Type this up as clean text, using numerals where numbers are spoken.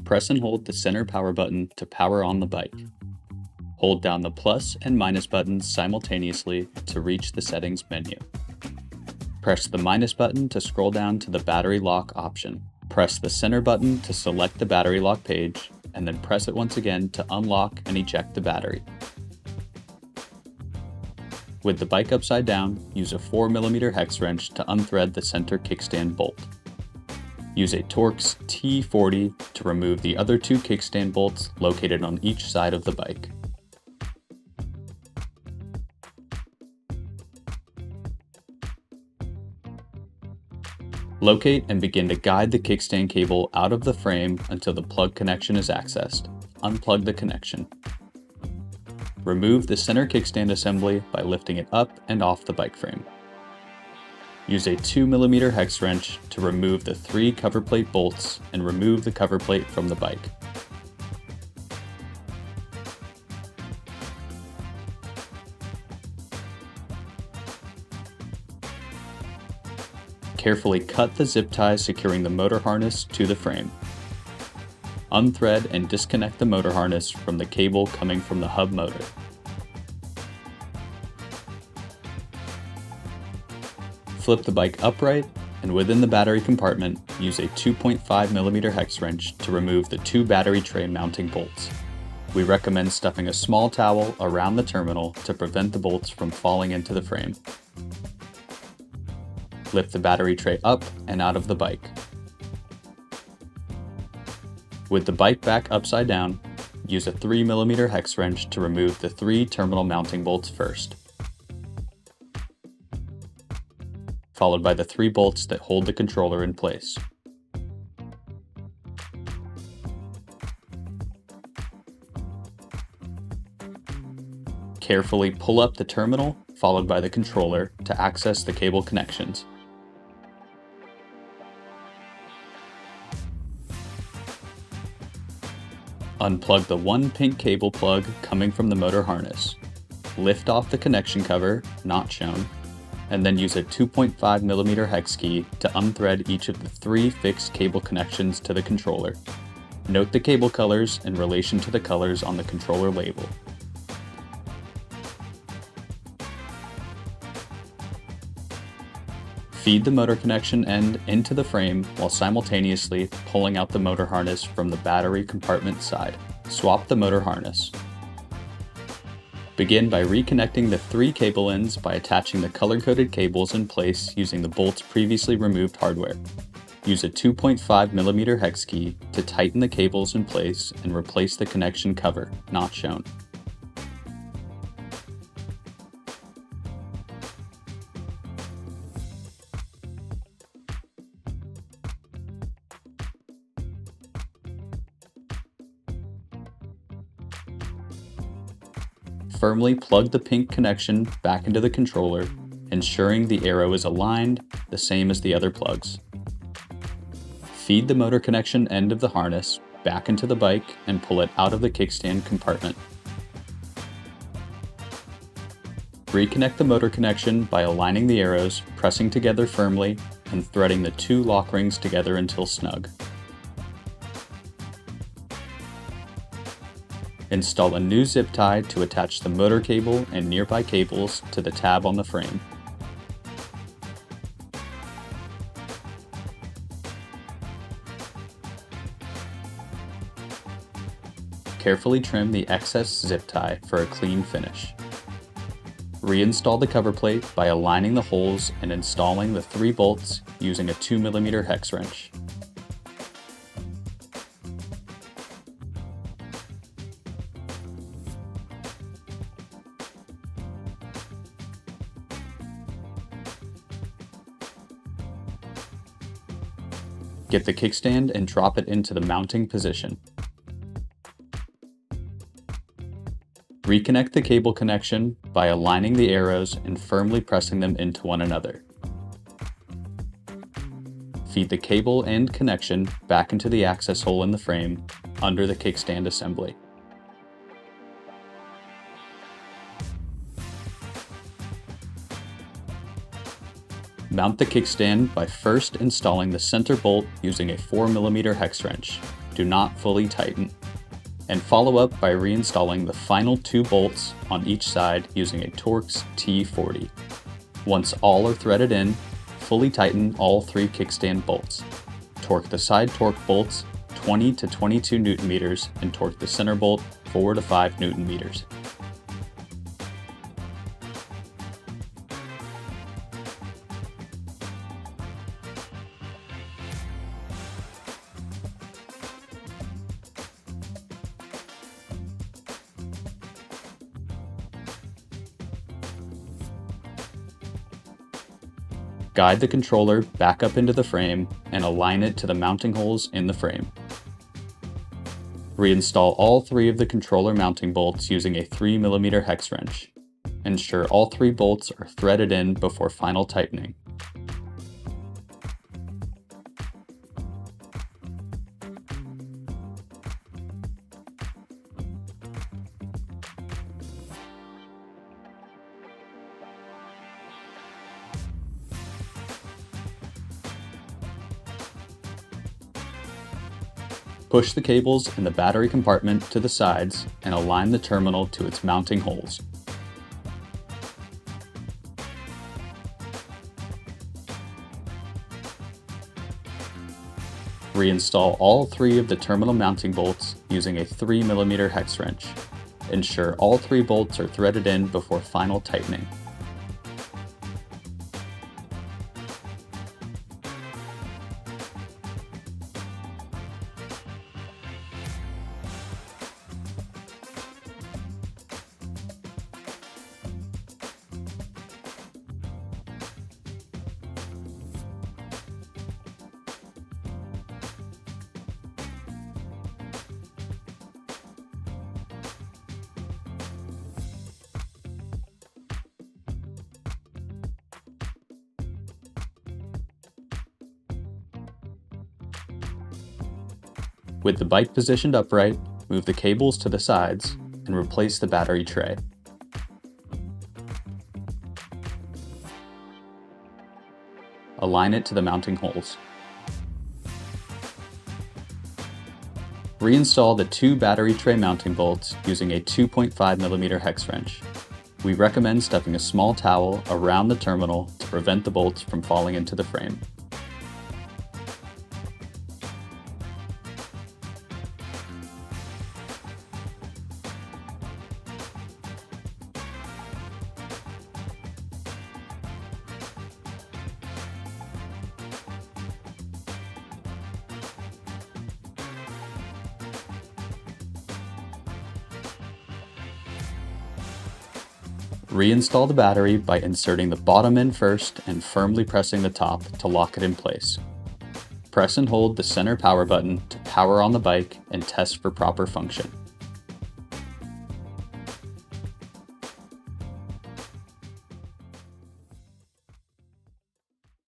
press and hold the center power button to power on the bike. Hold down the plus and minus buttons simultaneously to reach the settings menu. Press the minus button to scroll down to the battery lock option. Press the center button to select the battery lock page, and then press it once again to unlock and eject the battery. With the bike upside down, use a 4mm hex wrench to unthread the center kickstand bolt. Use a Torx T40 to remove the other two kickstand bolts located on each side of the bike. Locate and begin to guide the kickstand cable out of the frame until the plug connection is accessed. Unplug the connection. Remove the center kickstand assembly by lifting it up and off the bike frame. Use a 2mm hex wrench to remove the 3 cover plate bolts and remove the cover plate from the bike. Carefully cut the zip tie securing the motor harness to the frame. Unthread and disconnect the motor harness from the cable coming from the hub motor. Flip the bike upright, and within the battery compartment, use a 2.5mm hex wrench to remove the 2 battery tray mounting bolts. We recommend stuffing a small towel around the terminal to prevent the bolts from falling into the frame. Lift the battery tray up and out of the bike. With the bike back upside down, use a 3mm hex wrench to remove the 3 terminal mounting bolts first, followed by the 3 bolts that hold the controller in place. Carefully pull up the terminal, followed by the controller, to access the cable connections. Unplug the 1 pink cable plug coming from the motor harness. Lift off the connection cover, not shown, and then use a 2.5mm hex key to unthread each of the 3 fixed cable connections to the controller. Note the cable colors in relation to the colors on the controller label. Feed the motor connection end into the frame while simultaneously pulling out the motor harness from the battery compartment side. Swap the motor harness. Begin by reconnecting the 3 cable ends by attaching the color-coded cables in place using the bolts previously removed hardware. Use a 2.5mm hex key to tighten the cables in place and replace the connection cover, not shown. Firmly plug the pink connection back into the controller, ensuring the arrow is aligned, the same as the other plugs. Feed the motor connection end of the harness back into the bike and pull it out of the kickstand compartment. Reconnect the motor connection by aligning the arrows, pressing together firmly, and threading the 2 lock rings together until snug. Install a new zip tie to attach the motor cable and nearby cables to the tab on the frame. Carefully trim the excess zip tie for a clean finish. Reinstall the cover plate by aligning the holes and installing the 3 bolts using a 2mm hex wrench. Get the kickstand and drop it into the mounting position. Reconnect the cable connection by aligning the arrows and firmly pressing them into one another. Feed the cable and connection back into the access hole in the frame under the kickstand assembly. Mount the kickstand by first installing the center bolt using a 4mm hex wrench. do not fully tighten. And follow up by reinstalling the final 2 bolts on each side using a Torx T40. Once all are threaded in, fully tighten all 3 kickstand bolts. Torque the side torque bolts 20 to 22 Newton meters and torque the center bolt 4 to 5 Newton meters. Guide the controller back up into the frame and align it to the mounting holes in the frame. Reinstall all 3 of the controller mounting bolts using a 3mm hex wrench. Ensure all 3 bolts are threaded in before final tightening. Push the cables in the battery compartment to the sides and align the terminal to its mounting holes. Reinstall all 3 of the terminal mounting bolts using a 3mm hex wrench. Ensure all 3 bolts are threaded in before final tightening. With the bike positioned upright, move the cables to the sides and replace the battery tray. Align it to the mounting holes. Reinstall the 2 battery tray mounting bolts using a 2.5mm hex wrench. We recommend stuffing a small towel around the terminal to prevent the bolts from falling into the frame. Reinstall the battery by inserting the bottom end first and firmly pressing the top to lock it in place. Press and hold the center power button to power on the bike and test for proper function.